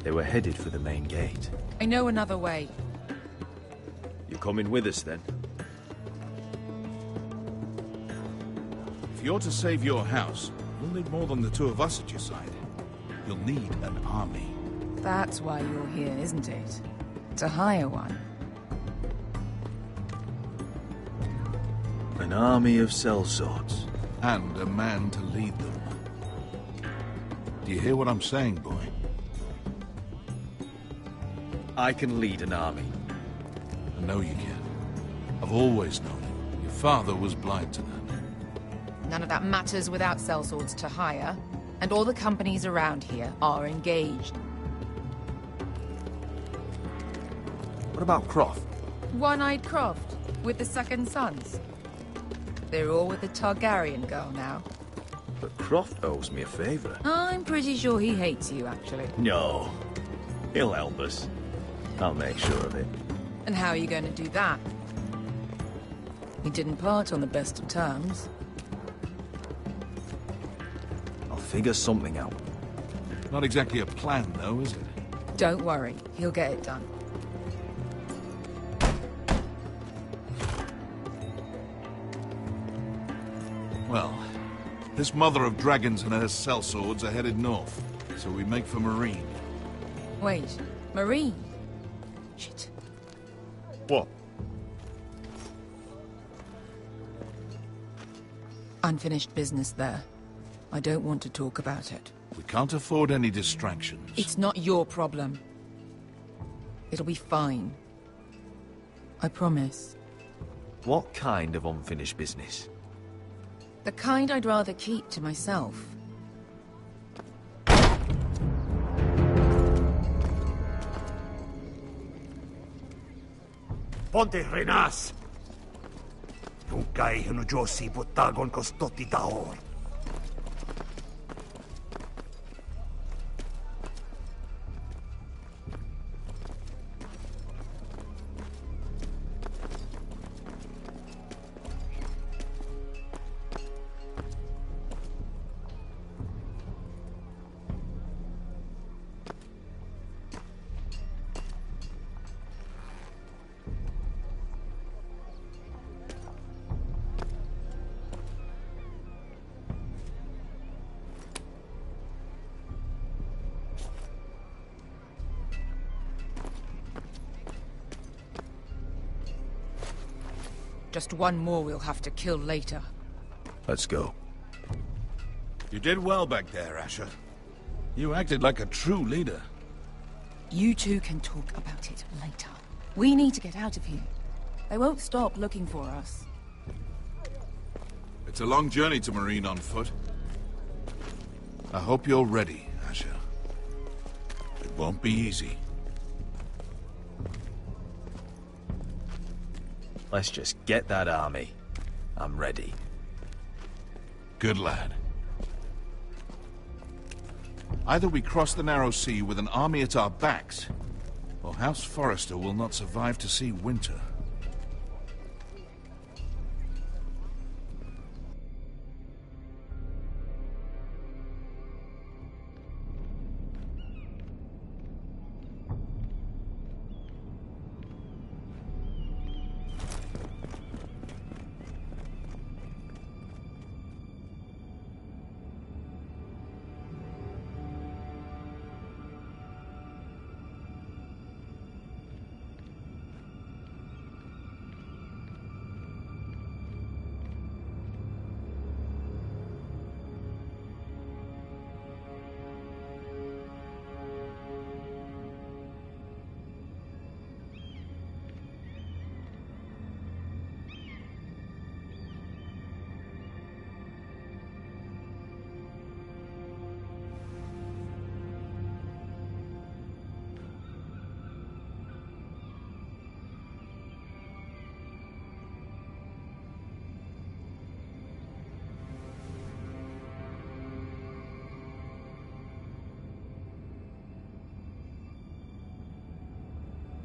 They were headed for the main gate. I know another way. You coming with us then? If you're to save your house, you'll need more than the two of us at your side. You'll need an army. That's why you're here, isn't it? To hire one. An army of sellswords. And a man to lead them. Do you hear what I'm saying, boy? I can lead an army. I know you can. I've always known it. Your father was blind to that. None of that matters without sellswords to hire, and all the companies around here are engaged. What about Croft? One-Eyed Croft, with the Second Sons. They're all with the Targaryen girl now. But Croft owes me a favor. I'm pretty sure he hates you, actually. No. He'll help us. I'll make sure of it. And how are you going to do that? We didn't part on the best of terms. I'll figure something out. Not exactly a plan, though, is it? Don't worry, he'll get it done. Well, this mother of dragons and her sellswords are headed north, so we make for Marine. Wait, Marine? Shit. What? Unfinished business there. I don't want to talk about it. We can't afford any distractions. It's not your problem. It'll be fine. I promise. What kind of unfinished business? The kind I'd rather keep to myself. Ponte Renas! Tunkai Josi Potagon Costoti Taor. Just one more we'll have to kill later. Let's go. You did well back there, Asher. You acted like a true leader. You two can talk about it later. We need to get out of here. They won't stop looking for us. It's a long journey to Marine on foot. I hope you're ready, Asher. It won't be easy. Let's just get that army. I'm ready. Good lad. Either we cross the narrow sea with an army at our backs, or House Forrester will not survive to see winter.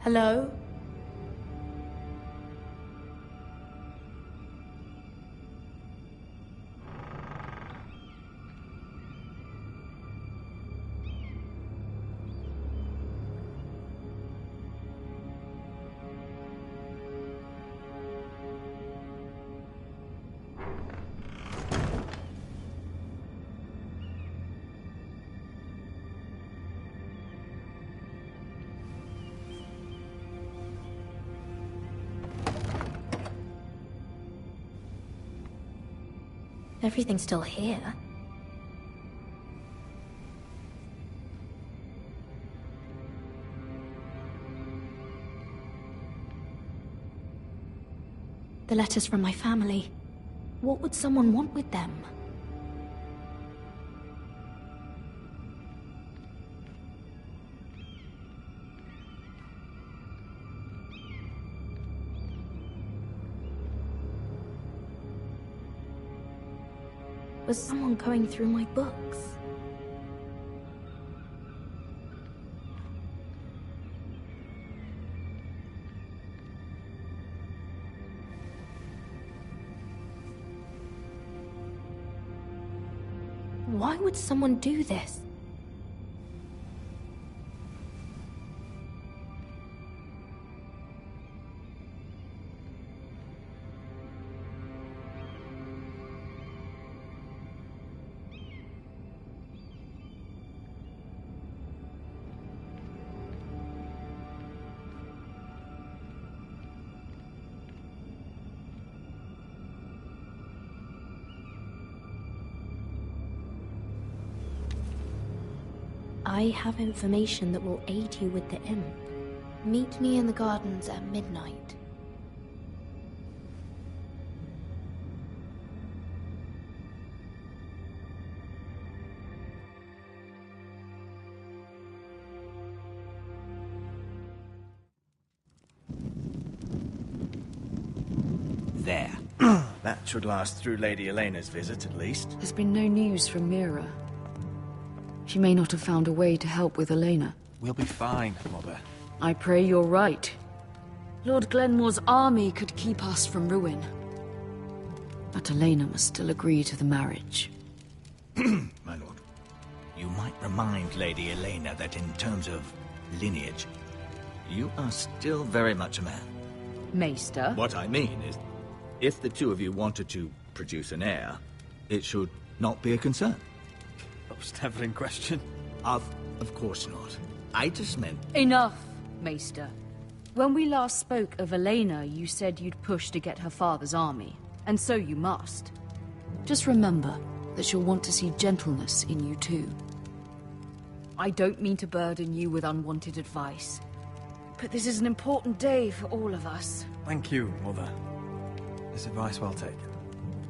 Hello? Everything's still here. The letters from my family. What would someone want with them? Was someone going through my books? Why would someone do this? I have information that will aid you with the imp. Meet me in the gardens at midnight. There. That should last through Lady Elena's visit, at least. There's been no news from Mira. She may not have found a way to help with Elena. We'll be fine, Mother. I pray you're right. Lord Glenmore's army could keep us from ruin. But Elena must still agree to the marriage. My lord. You might remind Lady Elena that in terms of lineage, you are still very much a man. Maester? What I mean is, if the two of you wanted to produce an heir, it should not be a concern. That was never in question. Of course not. I just meant... Enough, Maester. When we last spoke of Elena, you said you'd push to get her father's army. And so you must. Just remember that she'll want to see gentleness in you too. I don't mean to burden you with unwanted advice. But this is an important day for all of us. Thank you, Mother. This advice well taken.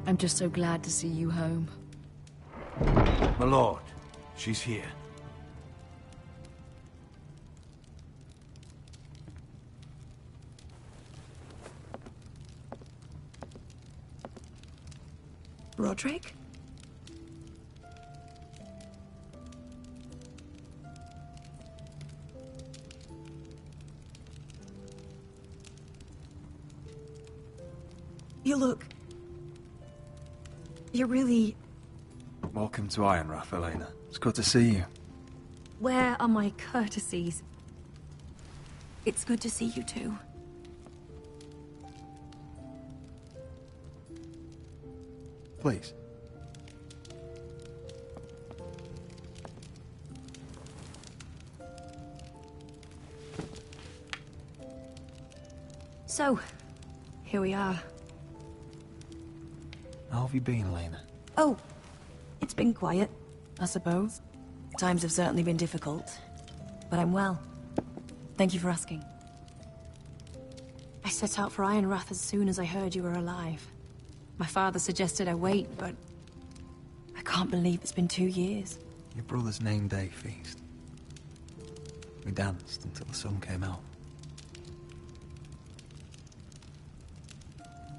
I'm just so glad to see you home. My lord, she's here. Roderick? You look... You're really... Welcome to Ironrath, Elena. It's good to see you. Where are my courtesies? It's good to see you too. Please. So, here we are. How have you been, Elena? Oh, it's been quiet, I suppose. Times have certainly been difficult, but I'm well. Thank you for asking. I set out for Ironrath as soon as I heard you were alive. My father suggested I wait, but I can't believe it's been 2 years. Your brother's name day feast. We danced until the sun came out.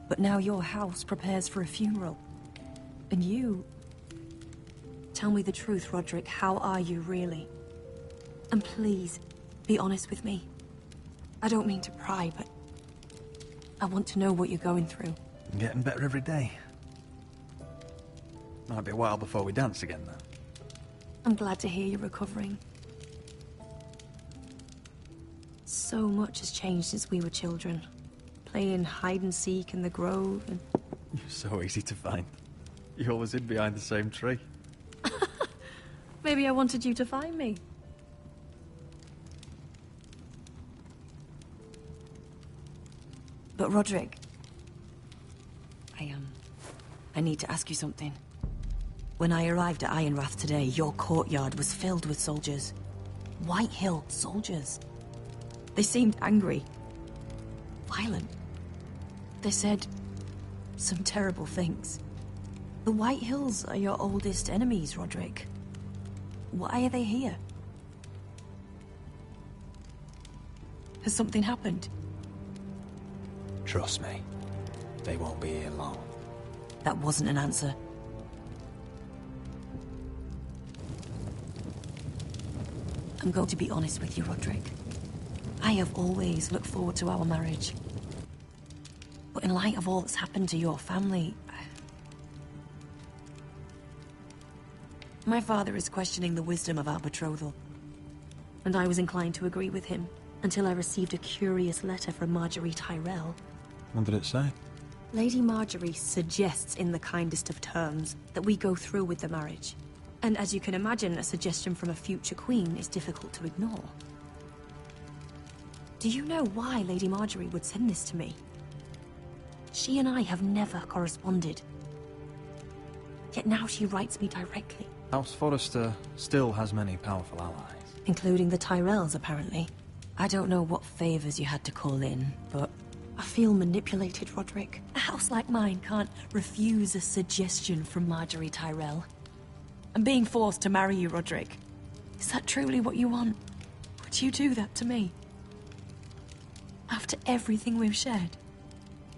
But now your house prepares for a funeral. And you... Tell me the truth, Roderick. How are you, really? And please, be honest with me. I don't mean to pry, but... I want to know what you're going through. I'm getting better every day. Might be a while before we dance again, though. I'm glad to hear you're recovering. So much has changed since we were children. Playing hide-and-seek in the grove and... You're so easy to find. You always hid behind the same tree. Maybe I wanted you to find me. But Roderick... I need to ask you something. When I arrived at Ironrath today, your courtyard was filled with soldiers. White Hill soldiers. They seemed angry. Violent. They said some terrible things. The White Hills are your oldest enemies, Roderick. Why are they here? Has something happened? Trust me, they won't be here long. That wasn't an answer. I'm going to be honest with you, Roderick. I have always looked forward to our marriage. But in light of all that's happened to your family... My father is questioning the wisdom of our betrothal. And I was inclined to agree with him, until I received a curious letter from Marjorie Tyrell. What did it say? Lady Marjorie suggests in the kindest of terms that we go through with the marriage. And as you can imagine, a suggestion from a future queen is difficult to ignore. Do you know why Lady Marjorie would send this to me? She and I have never corresponded. Yet now she writes me directly. House Forrester still has many powerful allies. Including the Tyrells, apparently. I don't know what favors you had to call in, but I feel manipulated, Roderick. A house like mine can't refuse a suggestion from Marjorie Tyrell. I'm being forced to marry you, Roderick. Is that truly what you want? Would you do that to me? After everything we've shared?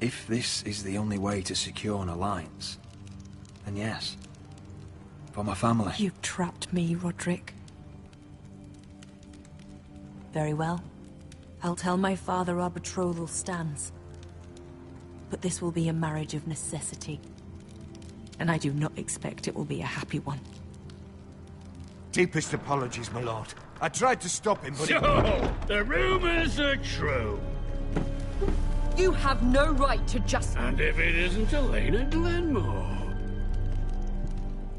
If this is the only way to secure an alliance, then yes. For my family. You trapped me, Roderick. Very well. I'll tell my father our betrothal stands. But this will be a marriage of necessity. And I do not expect it will be a happy one. Deepest apologies, my lord. I tried to stop him, but So, the rumors are true. You have no right to just... And if it isn't Elena Glenmore?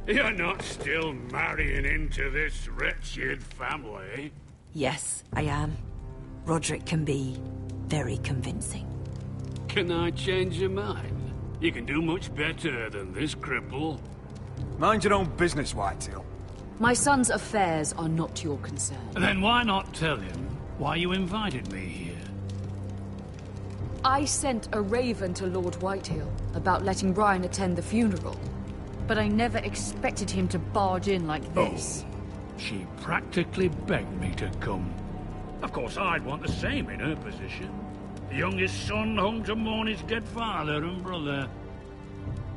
You're not still marrying into this wretched family? Yes, I am. Roderick can be very convincing. Can I change your mind? You can do much better than this cripple. mind your own business, Whitetail. My son's affairs are not your concern. Then why not tell him why you invited me here? I sent a raven to Lord Whitehill about letting Brian attend the funeral. But I never expected him to barge in like this. She practically begged me to come. Of course, I'd want the same in her position. The youngest son home to mourn his dead father and brother.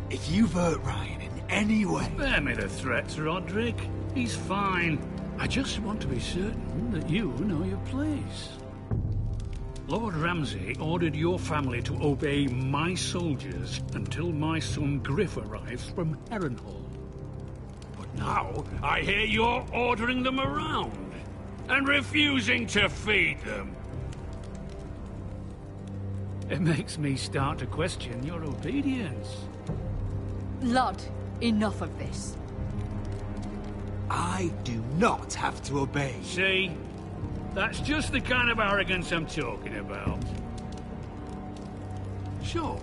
If you've hurt Ryan in any way... Spare me the threats, Roderick. He's fine. I just want to be certain that you know your place. Lord Ramsay ordered your family to obey my soldiers until my son Griff arrives from Harrenhal. But now, I hear you're ordering them around and refusing to feed them. It makes me start to question your obedience. Lud, enough of this. I do not have to obey. See? That's just the kind of arrogance I'm talking about. So,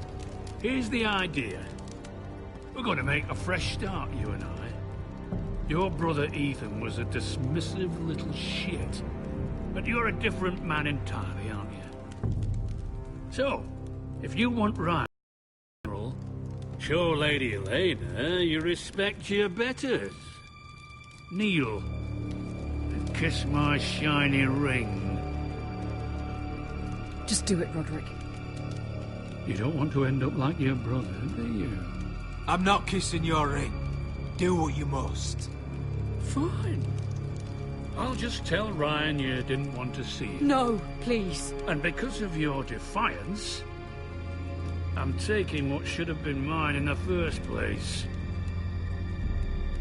here's the idea. We're going to make a fresh start, you and I. Your brother Ethan was a dismissive little shit. But you're a different man entirely, aren't you? So, if you want Ryan, show Lady Elena you respect your betters. Kneel and kiss my shiny ring. Just do it, Roderick. You don't want to end up like your brother, do you? I'm not kissing your ring. Do what you must. Fine. I'll just tell Ryan you didn't want to see him. No, please. And because of your defiance, I'm taking what should have been mine in the first place.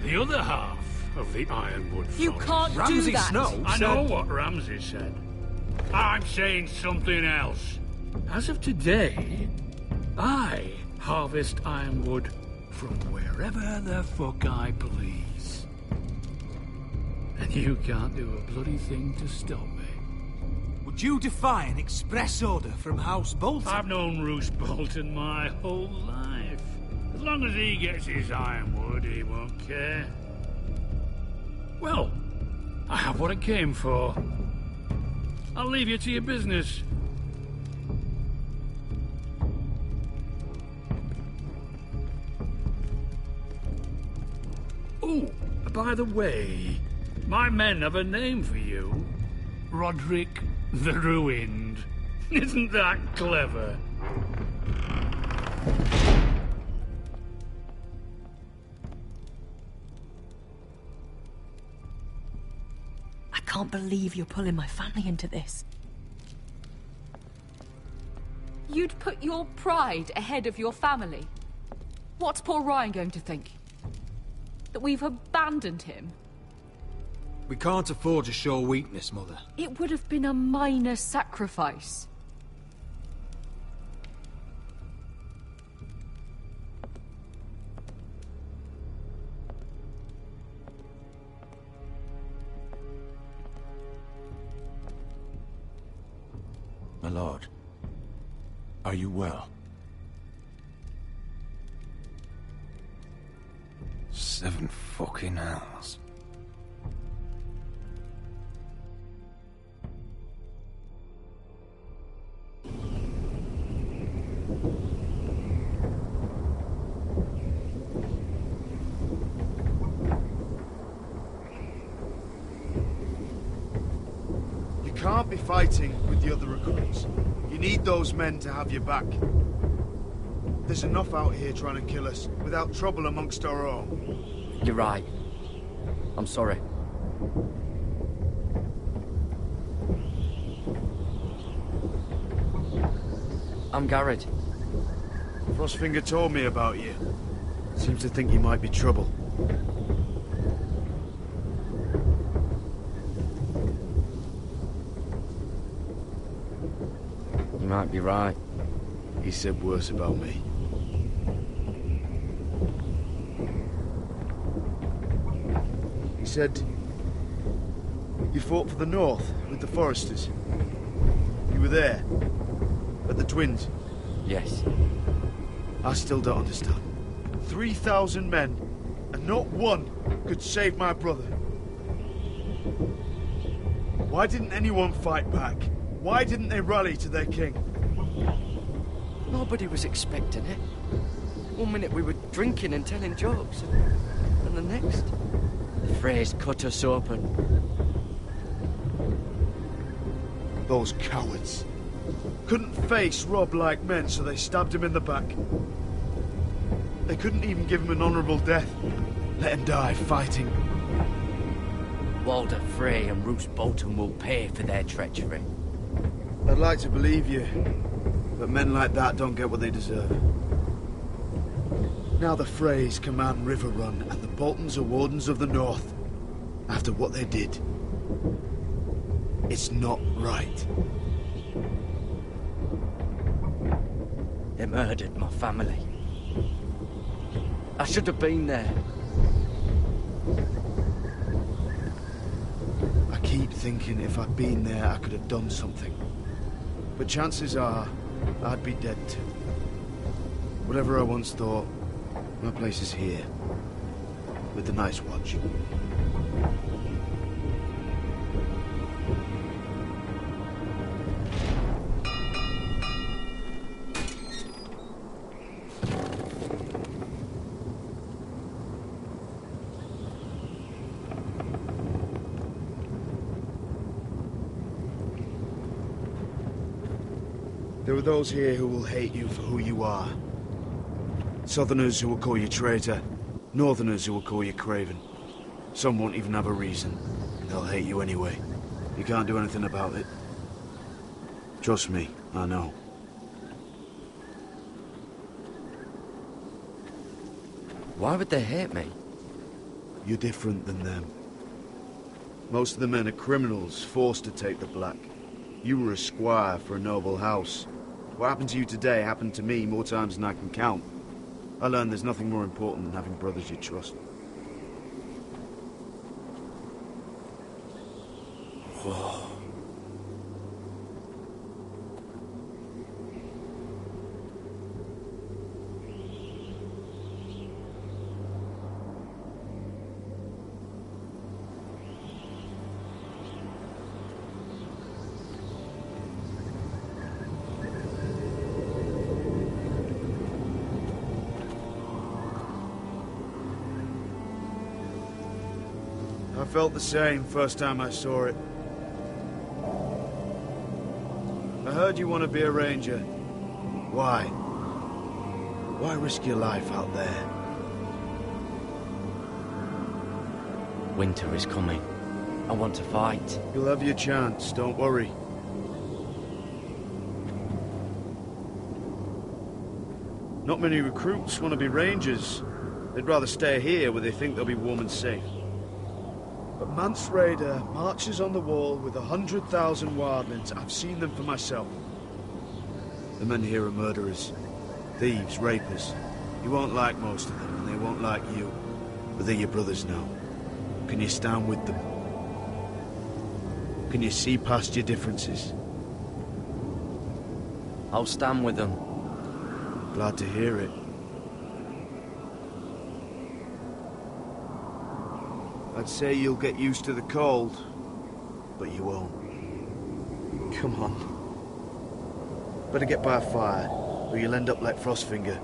The other half of the Ironwood You forest. can't Ramsay do that. Snow I said... know what Ramsay said. I'm saying something else. As of today, I harvest ironwood from wherever the fuck I please. And you can't do a bloody thing to stop me. Would you defy an express order from House Bolton? I've known Roose Bolton my whole life. long as he gets his ironwood, he won't care. Well, I have what I came for. I'll leave you to your business. Oh, by the way, my men have a name for you. Roderick the Ruined. Isn't that clever? I can't believe you're pulling my family into this. You'd put your pride ahead of your family. What's poor Ryan going to think? That we've abandoned him? We can't afford to show weakness, Mother. It would have been a minor sacrifice. My lord, are you well? 7 fucking hells. You can't be fighting with the other recruits. You need those men to have your back. There's enough out here trying to kill us, without trouble amongst our own. You're right. I'm sorry. I'm Garrett. Frostfinger told me about you. Seems to think you might be trouble. You might be right. He said worse about me. He said you fought for the North with the Foresters. You were there, at the Twins. Yes. I still don't understand. 3,000 men, and not one could save my brother. Why didn't anyone fight back? Why didn't they rally to their king? Nobody was expecting it. One minute we were drinking and telling jokes, and the next, the Freys cut us open. Those cowards. Couldn't face Rob like men, so they stabbed him in the back. They couldn't even give him an honourable death. Let him die fighting. Walder Frey and Roose Bolton will pay for their treachery. I'd like to believe you, but men like that don't get what they deserve. Now the Freys command River Run, and the Boltons are Wardens of the North. After what they did. It's not right. They murdered my family. I should have been there. I keep thinking if I'd been there, I could have done something. But chances are, I'd be dead too. Whatever I once thought, my place is here. With the Night's Watch. There are those here who will hate you for who you are. Southerners who will call you traitor. Northerners who will call you craven. Some won't even have a reason. They'll hate you anyway. You can't do anything about it. Trust me, I know. Why would they hate me? You're different than them. Most of the men are criminals, forced to take the black. You were a squire for a noble house. What happened to you today happened to me more times than I can count. I learned there's nothing more important than having brothers you trust. Whoa. I felt the same first time I saw it. I heard you want to be a ranger. Why? Why risk your life out there? Winter is coming. I want to fight. You'll have your chance, don't worry. Not many recruits want to be rangers. They'd rather stay here where they think they'll be warm and safe. But Mance Raider marches on the wall with 100,000 wildlings. I've seen them for myself. The men here are murderers, thieves, rapers. You won't like most of them, and they won't like you. But they're your brothers now. Can you stand with them? Can you see past your differences? I'll stand with them. Glad to hear it. I'd say you'll get used to the cold, but you won't. Come on. Better get by a fire, or you'll end up like Frostfinger.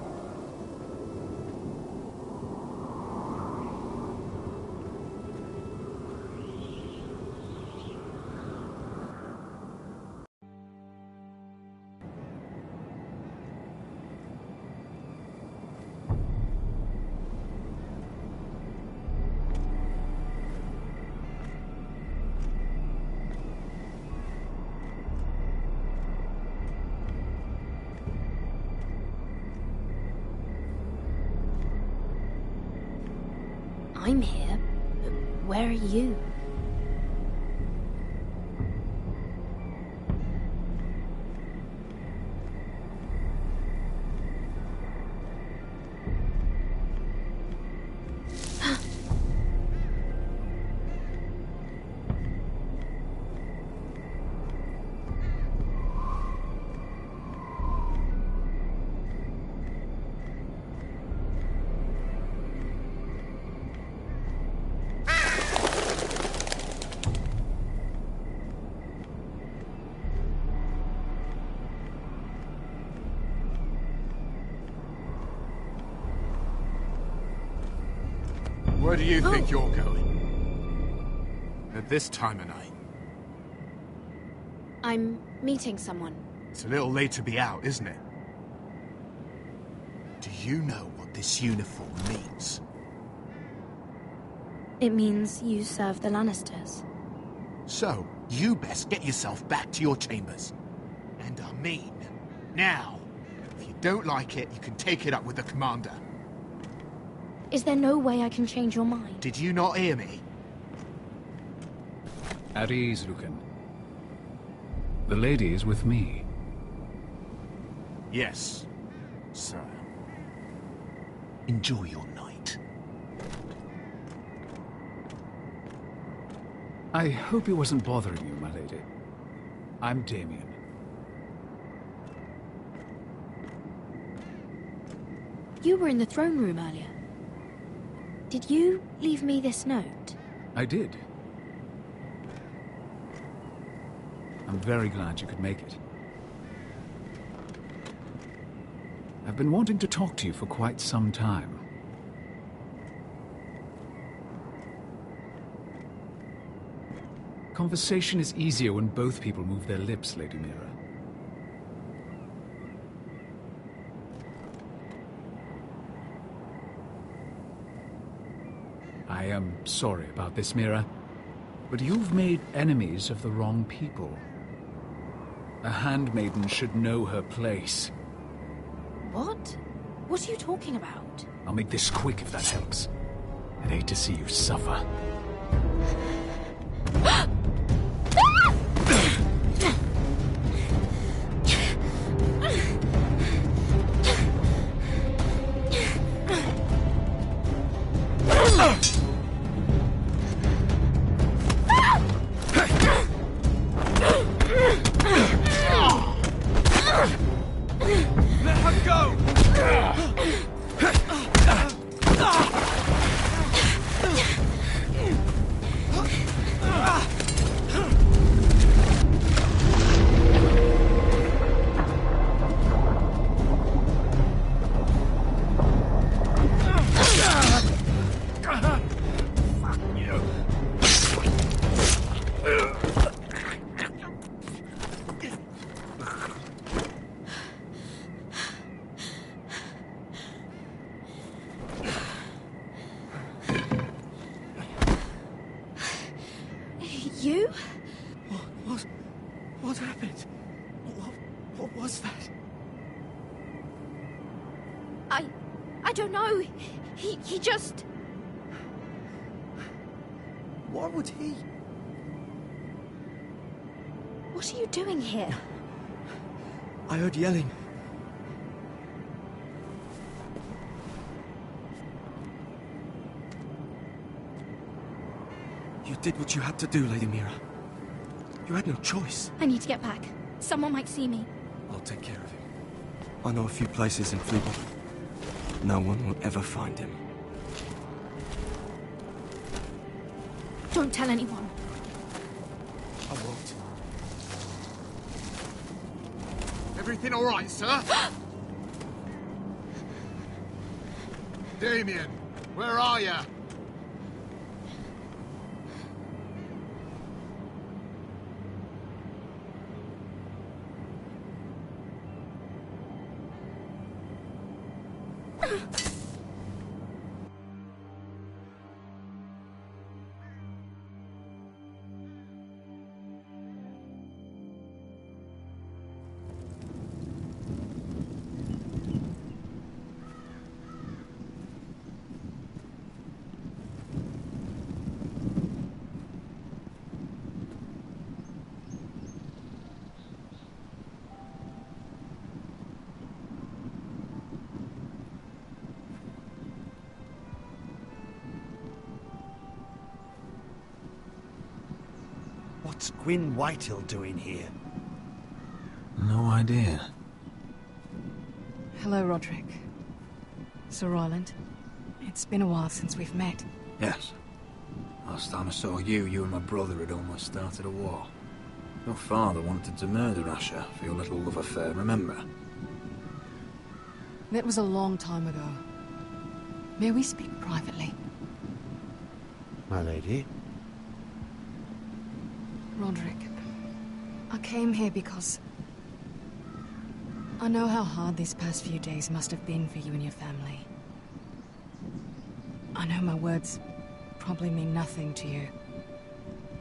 I'm here, but where are you? Where do you think you're going? At this time of night? I'm meeting someone. It's a little late to be out, isn't it? Do you know what this uniform means? It means you serve the Lannisters. So, you best get yourself back to your chambers. And I mean, now. If you don't like it, you can take it up with the commander. Is there no way I can change your mind? Did you not hear me? At ease, Lucan. The lady is with me. Yes, sir. Enjoy your night. I hope he wasn't bothering you, my lady. I'm Damien. You were in the throne room earlier. Did you leave me this note? I did. I'm very glad you could make it. I've been wanting to talk to you for quite some time. Conversation is easier when both people move their lips, Lady Mira. I am sorry about this, Mira, but you've made enemies of the wrong people. A handmaiden should know her place. What? What are you talking about? I'll make this quick if that helps. I'd hate to see you suffer. You? What happened? What was that? I don't know. He just... Why would he? What are you doing here? I heard yelling. You did what you had to do, Lady Mira. You had no choice. I need to get back. Someone might see me. I'll take care of him. I know a few places in Fleabot. No one will ever find him. Don't tell anyone. I won't. Everything all right, sir? Damien, where are you? What's Gwyn Whitehill doing here? No idea. Hello, Roderick. Sir Roland. It's been a while since we've met. Yes. Last time I saw you and my brother had almost started a war. Your father wanted to murder Asher for your little love affair, remember? That was a long time ago. May we speak privately? My lady? Roderick, I came here because... I know how hard these past few days must have been for you and your family. I know my words probably mean nothing to you,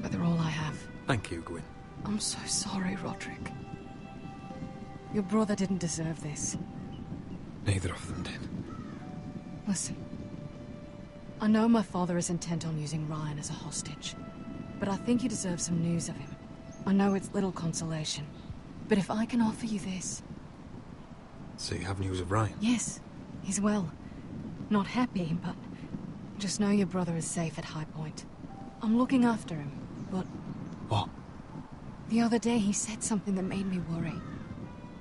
but they're all I have. Thank you, Gwyn. I'm so sorry, Roderick. Your brother didn't deserve this. Neither of them did. Listen. I know my father is intent on using Ryan as a hostage, but I think you deserve some news of him. I know it's little consolation, but if I can offer you this... So you have news of Ryan? Yes, he's well. Not happy, but just know your brother is safe at High Point. I'm looking after him, but... What? The other day he said something that made me worry.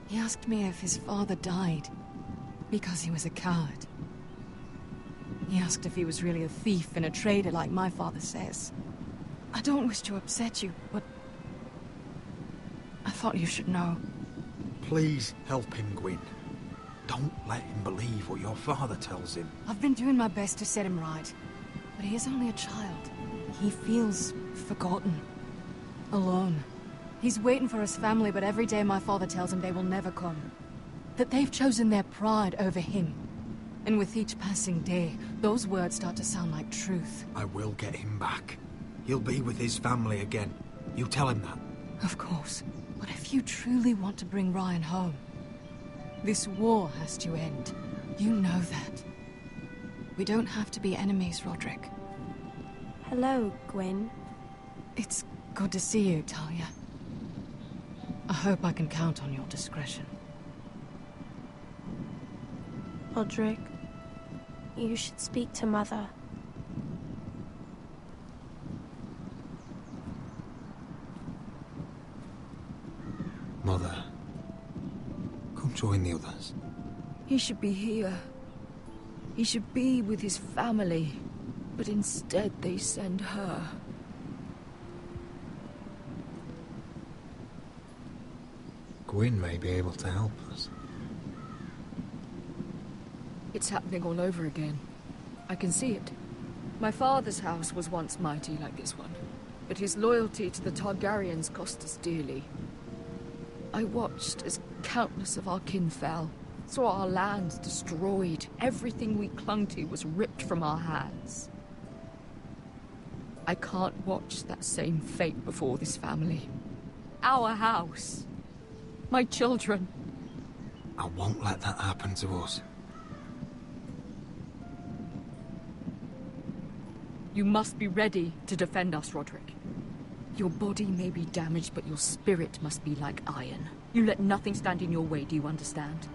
He asked me if his father died because he was a coward. He asked if he was really a thief and a traitor like my father says. I don't wish to upset you, but... I thought you should know. Please help him, Gwyn. Don't let him believe what your father tells him. I've been doing my best to set him right, but he is only a child. He feels forgotten, alone. He's waiting for his family, but every day my father tells him they will never come. That they've chosen their pride over him. And with each passing day, those words start to sound like truth. I will get him back. He'll be with his family again. You tell him that. Of course. But if you truly want to bring Ryan home, this war has to end. You know that. We don't have to be enemies, Roderick. Hello, Gwyn. It's good to see you, Talia. I hope I can count on your discretion. Roderick, you should speak to Mother. Mother, come join the others. He should be here. He should be with his family. But instead they send her. Gwyn may be able to help us. It's happening all over again. I can see it. My father's house was once mighty like this one, but his loyalty to the Targaryens cost us dearly. I watched as countless of our kin fell, saw our lands destroyed, everything we clung to was ripped from our hands. I can't watch that same fate before this family. Our house. My children. I won't let that happen to us. You must be ready to defend us, Roderick. Your body may be damaged, but your spirit must be like iron. You let nothing stand in your way, do you understand?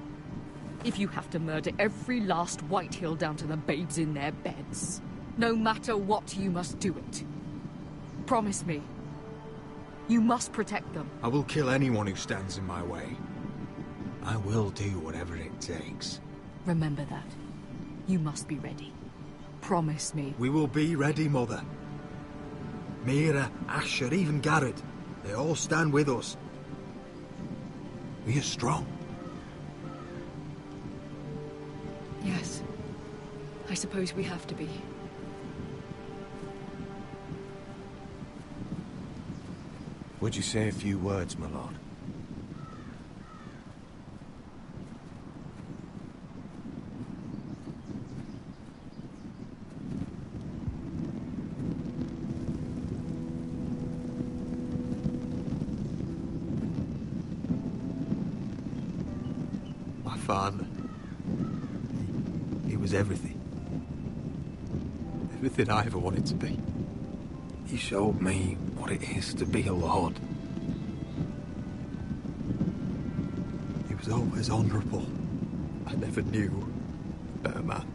If you have to murder every last Whitehill down to the babes in their beds, no matter what, you must do it. Promise me. You must protect them. I will kill anyone who stands in my way. I will do whatever it takes. Remember that. You must be ready. Promise me. We will be ready, Mother. Mira, Asher, even Garrett. They all stand with us. We are strong. Yes. I suppose we have to be. Would you say a few words, my lord? My father. He was everything. Everything I ever wanted to be. He showed me what it is to be a lord. He was always honourable. I never knew a better man.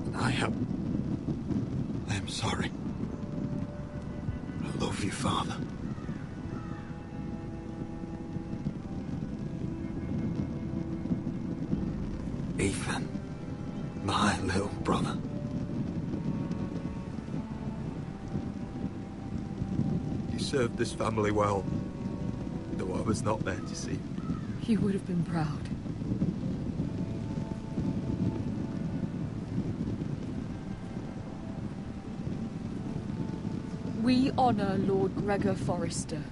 And I am sorry. I love you, Father. Ethan, my little brother. You served this family well, though I was not there to see. You would have been proud. We honor Lord Gregor Forrester,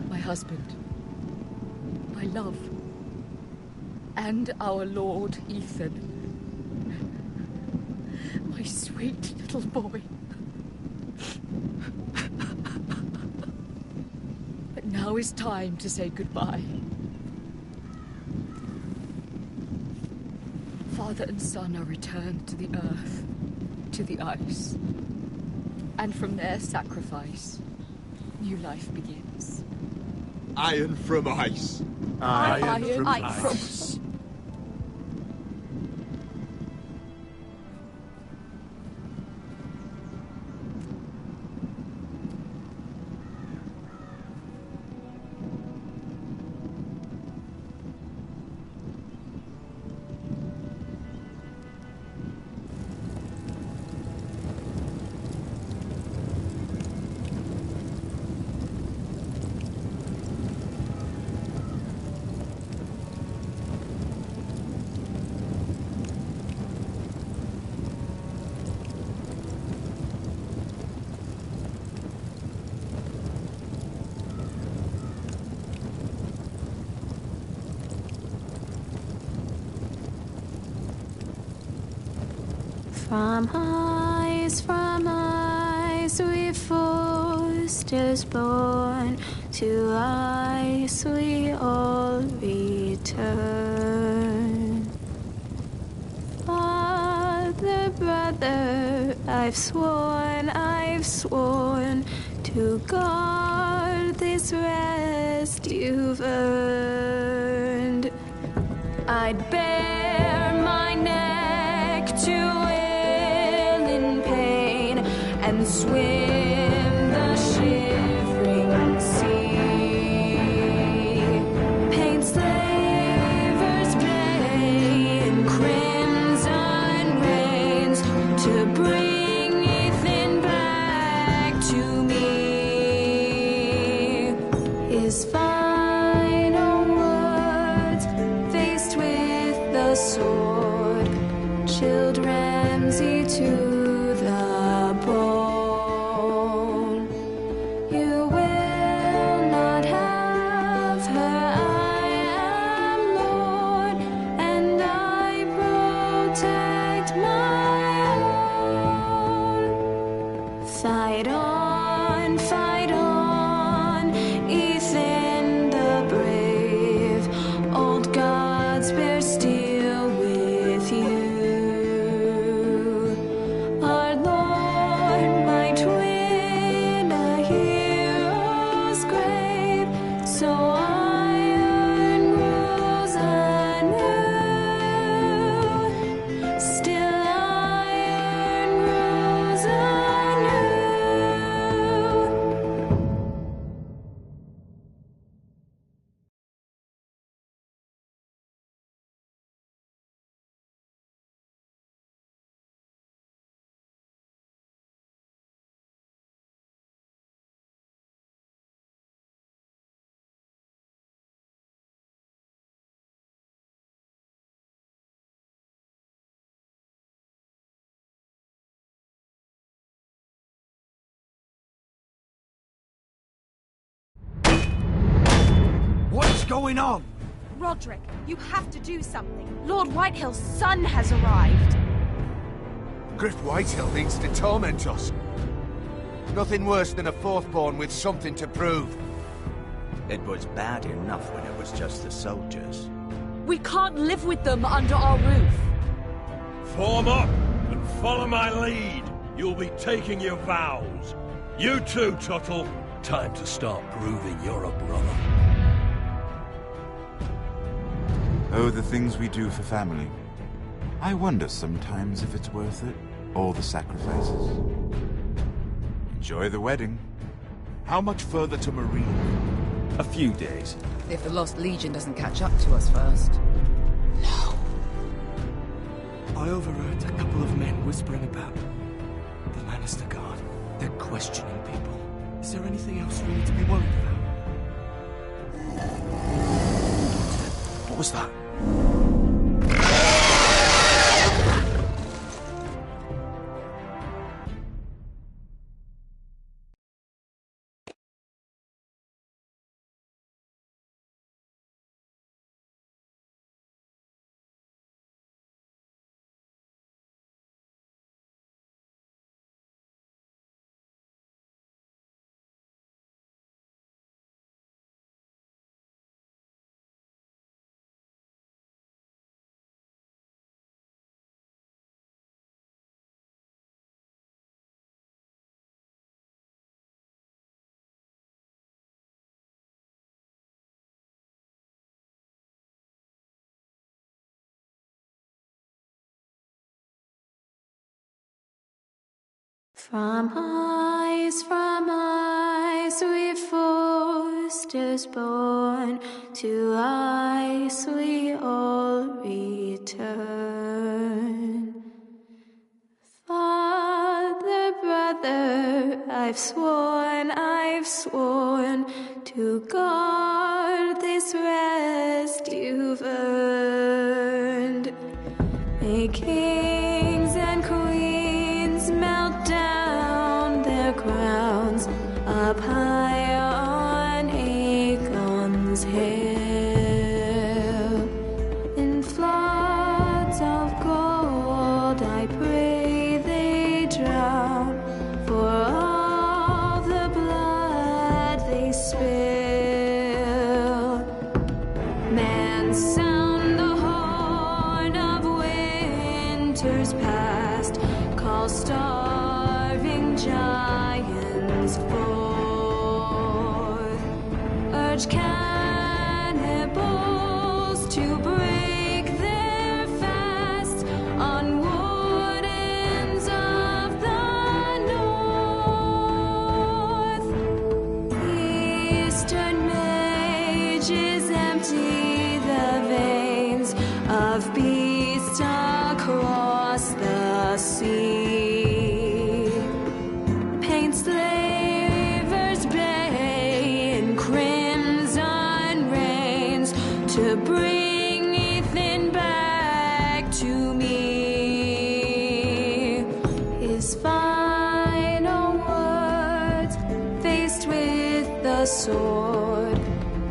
my husband, my love, and our Lord Ethan, my sweet little boy. But now is time to say goodbye. Father and son are returned to the earth, to the ice. And from their sacrifice, new life begins. Iron from ice. Iron from ice. From ice we Forsters born, to ice we all return. Father, brother, I've sworn to guard this rest you've earned. I'd bare my neck to and swim the shivering sea. Paint slavers play in crimson rains to bring Ethan back to me. His final words faced with the sword, chilled Ramsay to going on? Roderick, you have to do something. Lord Whitehill's son has arrived. Griff Whitehill means to torment us. Nothing worse than a fourth-born with something to prove. It was bad enough when it was just the soldiers. We can't live with them under our roof. Form up and follow my lead. You'll be taking your vows. You too, Tuttle. Time to start proving you're a brother. Oh, the things we do for family. I wonder sometimes if it's worth it. All the sacrifices. Enjoy the wedding. How much further to Marine? A few days. If the Lost Legion doesn't catch up to us first. I overheard a couple of men whispering about the Lannister Guard. They're questioning people. Is there anything else we need to be worried about? What was that? From ice we foresters born, to ice we all return. Father, brother, I've sworn to guard this rest you've earned. May kings and queens melt down their crowns up high on Aegon's hill. In floods of gold I pray they drown, for all the blood they spill. Man, sound the horn of winter's past, call starving giants forth, urge cannibals to break their fast on wardens of the north. Eastern mages empty the veins of beasts across the sea. Paint slavers bay in crimson rains to bring Ethan back to me. His final words, faced with the sword,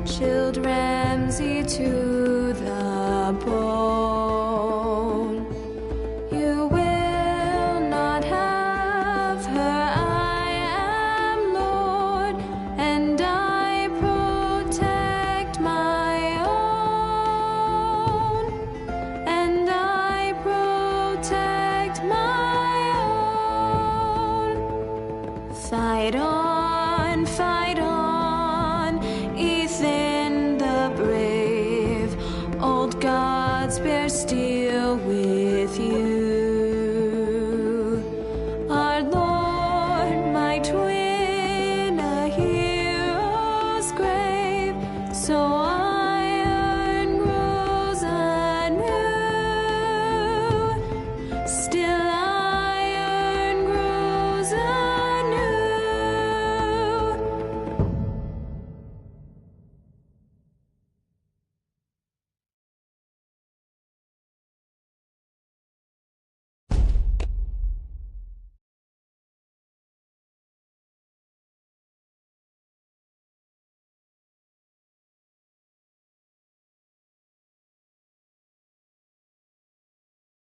chilled Ramsay to the bone. You will not have her, I am Lord, and I protect my own, and I protect my own. Fight on.